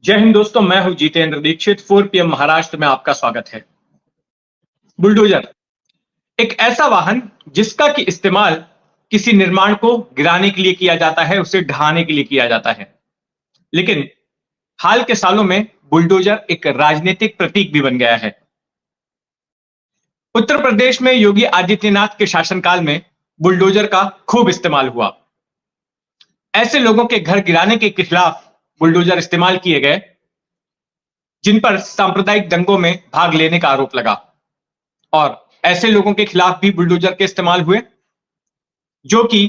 जय हिंद दोस्तों, मैं हूं जितेंद्र दीक्षित। 4 PM महाराष्ट्र में आपका स्वागत है। बुलडोजर एक ऐसा वाहन जिसका कि इस्तेमाल किसी निर्माण को गिराने के लिए किया जाता है, उसे ढहाने के लिए किया जाता है। लेकिन हाल के सालों में बुलडोजर एक राजनीतिक प्रतीक भी बन गया है। उत्तर प्रदेश में योगी आदित्यनाथ के शासनकाल में बुलडोजर का खूब इस्तेमाल हुआ। ऐसे लोगों के घर गिराने के खिलाफ बुलडोजर इस्तेमाल किए गए जिन पर सांप्रदायिक दंगों में भाग लेने का आरोप लगा, और ऐसे लोगों के खिलाफ भी बुलडोजर के इस्तेमाल हुए जो कि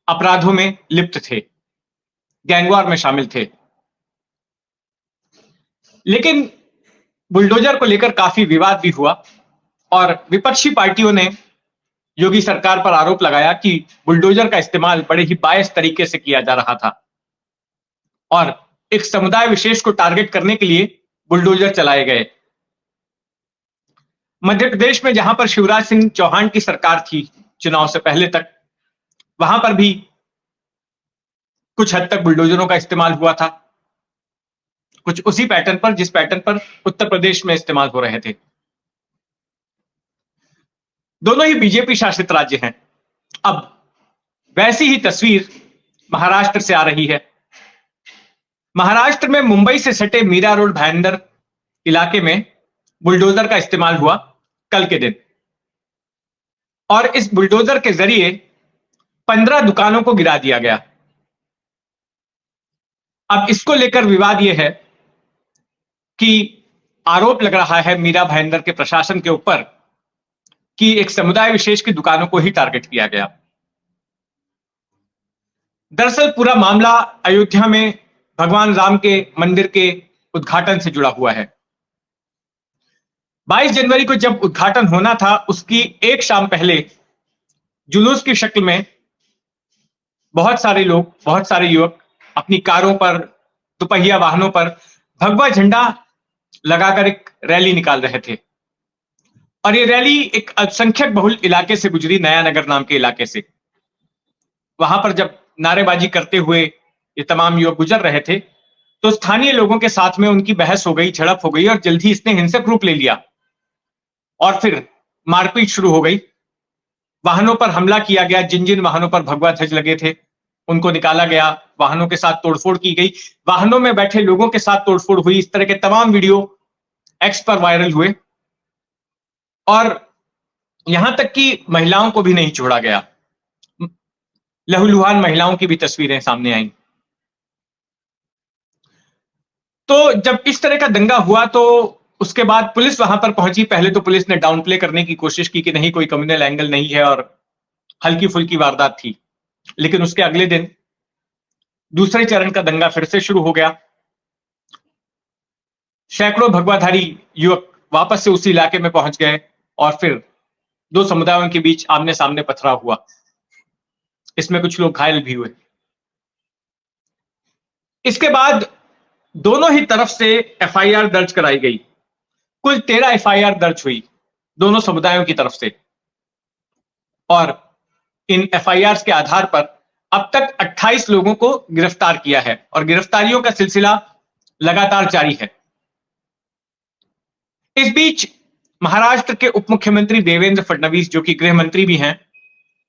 अपराधों में लिप्त थे, गैंगवार में शामिल थे। लेकिन बुलडोजर को लेकर काफी विवाद भी हुआ और विपक्षी पार्टियों ने योगी सरकार पर आरोप लगाया कि बुलडोजर का इस्तेमाल बड़े ही बायस तरीके से किया जा रहा था और एक समुदाय विशेष को टारगेट करने के लिए बुलडोजर चलाए गए। मध्य प्रदेश में जहां पर शिवराज सिंह चौहान की सरकार थी चुनाव से पहले तक, वहां पर भी कुछ हद तक बुलडोजरों का इस्तेमाल हुआ था, कुछ उसी पैटर्न पर जिस पैटर्न पर उत्तर प्रदेश में इस्तेमाल हो रहे थे। दोनों ही बीजेपी शासित राज्य हैं। अब वैसी ही तस्वीर महाराष्ट्र से आ रही है। महाराष्ट्र में मुंबई से सटे मीरा रोड भाईंदर इलाके में बुलडोजर का इस्तेमाल हुआ कल के दिन, और इस बुलडोजर के जरिए 15 दुकानों को गिरा दिया गया। अब इसको लेकर विवाद यह है कि आरोप लग रहा है मीरा भाईंदर के प्रशासन के ऊपर कि एक समुदाय विशेष की दुकानों को ही टारगेट किया गया। दरअसल पूरा मामला अयोध्या में भगवान राम के मंदिर के उद्घाटन से जुड़ा हुआ है। 22 जनवरी को जब उद्घाटन होना था, उसकी एक शाम पहले जुलूस की शक्ल में बहुत सारे लोग, बहुत सारे युवक अपनी कारों पर, दुपहिया वाहनों पर भगवा झंडा लगाकर एक रैली निकाल रहे थे। और ये रैली एक अल्पसंख्यक बहुल इलाके से गुजरी, नया नगर नाम के इलाके से। वहां पर जब नारेबाजी करते हुए ये तमाम युवक गुजर रहे थे तो स्थानीय लोगों के साथ में उनकी बहस हो गई, झड़प हो गई और जल्द ही इसने हिंसक रूप ले लिया और फिर मारपीट शुरू हो गई। वाहनों पर हमला किया गया। जिन जिन वाहनों पर भगवा ध्वज लगे थे उनको निकाला गया, वाहनों के साथ तोड़फोड़ की गई, वाहनों में बैठे लोगों के साथ तोड़फोड़ हुई। इस तरह के तमाम वीडियो एक्स पर वायरल हुए और यहां तक कि महिलाओं को भी नहीं छोड़ा गया। लहूलुहान महिलाओं की भी तस्वीरें सामने आई। तो जब इस तरह का दंगा हुआ तो उसके बाद पुलिस वहां पर पहुंची। पहले तो पुलिस ने डाउन प्ले करने की कोशिश की कि नहीं, कोई कम्युनल एंगल नहीं है और हल्की फुल्की वारदात थी। लेकिन उसके अगले दिन दूसरे चरण का दंगा फिर से शुरू हो गया। सैकड़ों भगवाधारी युवक वापस से उसी इलाके में पहुंच गए और फिर दो समुदायों के बीच आमने सामने पथराव हुआ। इसमें कुछ लोग घायल भी हुए। इसके बाद दोनों ही तरफ से एफआईआर दर्ज कराई गई। कुल 13 एफआईआर दर्ज हुई दोनों समुदायों की तरफ से, और इन एफआईआर के आधार पर अब तक 28 लोगों को गिरफ्तार किया है और गिरफ्तारियों का सिलसिला लगातार जारी है। इस बीच महाराष्ट्र के उप मुख्यमंत्री देवेंद्र फडणवीस, जो कि गृह मंत्री भी हैं,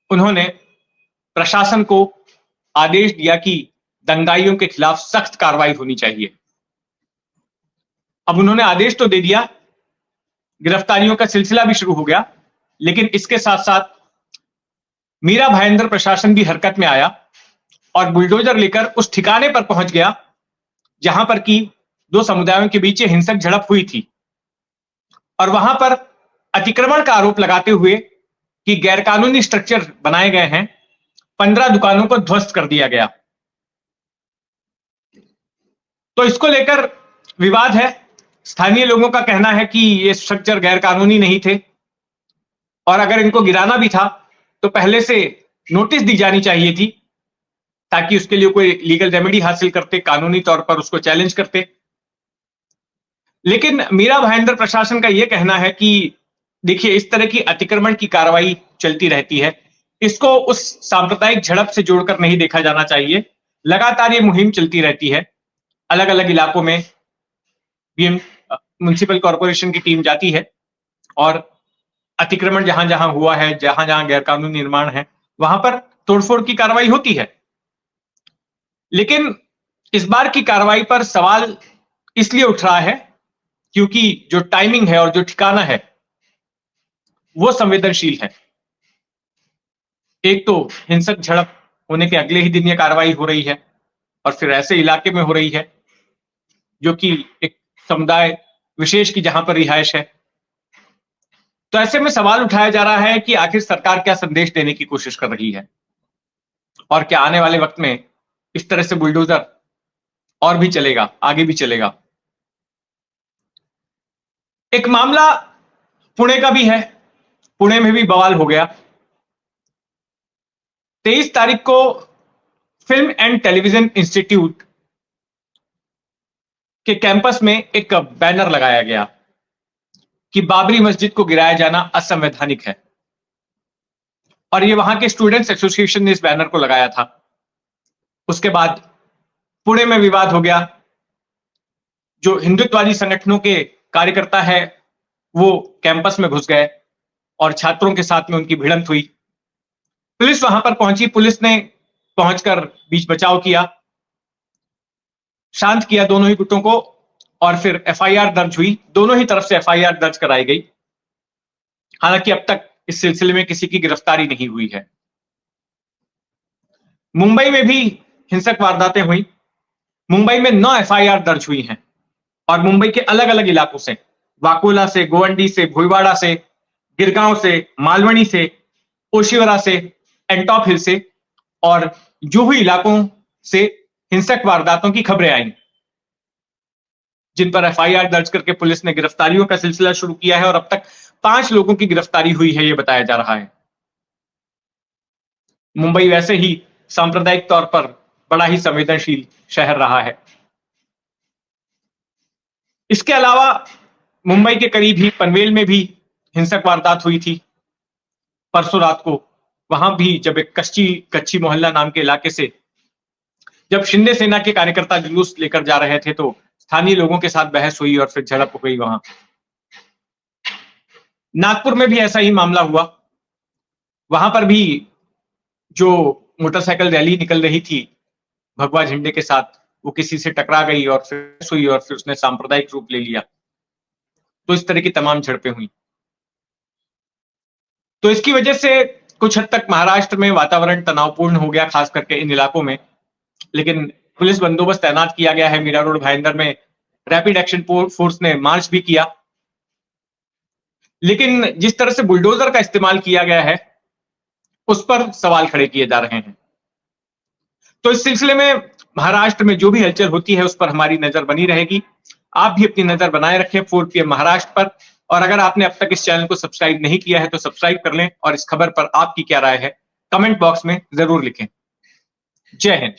उन्होंने प्रशासन को आदेश दिया कि दंगाइयों के खिलाफ सख्त कार्रवाई होनी चाहिए। अब उन्होंने आदेश तो दे दिया, गिरफ्तारियों का सिलसिला भी शुरू हो गया, लेकिन इसके साथ साथ मीरा भाईंदर प्रशासन भी हरकत में आया और बुलडोजर लेकर उस ठिकाने पर पहुंच गया जहां पर कि दो समुदायों के बीच हिंसक झड़प हुई थी, और वहां पर अतिक्रमण का आरोप लगाते हुए कि गैरकानूनी स्ट्रक्चर बनाए गए हैं, 15 दुकानों को ध्वस्त कर दिया गया। तो इसको लेकर विवाद है। स्थानीय लोगों का कहना है कि ये स्ट्रक्चर गैरकानूनी नहीं थे और अगर इनको गिराना भी था तो पहले से नोटिस दी जानी चाहिए थी ताकि उसके लिए कोई लीगल रेमेडी हासिल करते, कानूनी तौर पर उसको चैलेंज करते। लेकिन मीरा भाईंदर प्रशासन का यह कहना है कि देखिए, इस तरह की अतिक्रमण की कार्रवाई चलती रहती है, इसको उस सांप्रदायिक झड़प से जोड़कर नहीं देखा जाना चाहिए। लगातार ये मुहिम चलती रहती है, अलग अलग इलाकों में बीएम म्युनिसिपल कॉर्पोरेशन की टीम जाती है और अतिक्रमण जहां जहां हुआ है, जहां जहां गैरकानूनी निर्माण है, वहां पर तोड़फोड़ की कार्रवाई होती है। लेकिन इस बार की कार्रवाई पर सवाल इसलिए उठ रहा है क्योंकि जो टाइमिंग है और जो ठिकाना है वो संवेदनशील है। एक तो हिंसक झड़प होने के अगले ही दिन ये कार्रवाई हो रही है और फिर ऐसे इलाके में हो रही है जो कि एक समुदाय विशेष की जहां पर रिहायश है। तो ऐसे में सवाल उठाया जा रहा है कि आखिर सरकार क्या संदेश देने की कोशिश कर रही है और क्या आने वाले वक्त में इस तरह से बुलडोजर और भी चलेगा, आगे भी चलेगा। एक मामला पुणे का भी है। पुणे में भी बवाल हो गया। 23 तारीख को फिल्म एंड टेलीविजन इंस्टीट्यूट के कैंपस में एक बैनर लगाया गया कि बाबरी मस्जिद को गिराया जाना असंवैधानिक है और ये वहां के स्टूडेंट्स एसोसिएशन ने इस बैनर को लगाया था। उसके बाद पुणे में विवाद हो गया। जो हिंदुत्ववादी संगठनों के कार्यकर्ता है वो कैंपस में घुस गए और छात्रों के साथ में उनकी भिड़ंत हुई। पुलिस वहां पर पहुंची। पुलिस ने पहुंचकर बीच बचाव किया, शांत किया दोनों ही गुटों को और फिर एफआईआर दर्ज हुई। दोनों ही तरफ से एफआईआर दर्ज कराई गई। हालांकि अब तक इस सिलसिले में किसी की गिरफ्तारी नहीं हुई है। मुंबई में भी हिंसक वारदातें हुई। मुंबई में 9 एफआईआर दर्ज हुई हैं और मुंबई के अलग अलग इलाकों से, वाकोला से, गोवंडी से, भोईवाड़ा से, गिरगांव से, मालवनी से, ओशिवरा से, एंटॉप हिल से और जुहू इलाकों से हिंसक वारदातों की खबरें आई, जिन पर एफआईआर दर्ज करके पुलिस ने गिरफ्तारियों का सिलसिला शुरू किया है और अब तक 5 लोगों की गिरफ्तारी हुई है, यह बताया जा रहा है। मुंबई वैसे ही सांप्रदायिक तौर पर बड़ा ही संवेदनशील शहर रहा है। इसके अलावा मुंबई के करीब ही पनवेल में भी हिंसक वारदात हुई थी परसों रात को। वहां भी जब एक कच्ची मोहल्ला नाम के इलाके से जब शिंदे सेना के कार्यकर्ता जुलूस लेकर जा रहे थे तो स्थानीय लोगों के साथ बहस हुई और फिर झड़प हो गई वहां। नागपुर में भी ऐसा ही मामला हुआ। वहां पर भी जो मोटरसाइकिल रैली निकल रही थी भगवा झंडे के साथ, वो किसी से टकरा गई और फिर हुई और फिर उसने सांप्रदायिक रूप ले लिया। तो इस तरह की तमाम झड़पें हुई। तो इसकी वजह से कुछ हद तक महाराष्ट्र में वातावरण तनावपूर्ण हो गया, खास करके इन इलाकों में। लेकिन पुलिस बंदोबस्त तैनात किया गया है। मीरा रोड भाईंदर में रैपिड एक्शन फोर्स ने मार्च भी किया। लेकिन जिस तरह से बुलडोजर का इस्तेमाल किया गया है उस पर सवाल खड़े किए जा रहे हैं। तो इस सिलसिले में महाराष्ट्र में जो भी हलचल होती है उस पर हमारी नजर बनी रहेगी। आप भी अपनी नजर बनाए रखें 4 PM महाराष्ट्र पर। और अगर आपने अब तक इस चैनल को सब्सक्राइब नहीं किया है तो सब्सक्राइब कर लें और इस खबर पर आपकी क्या राय है कमेंट बॉक्स में जरूर लिखें। जय हिंद।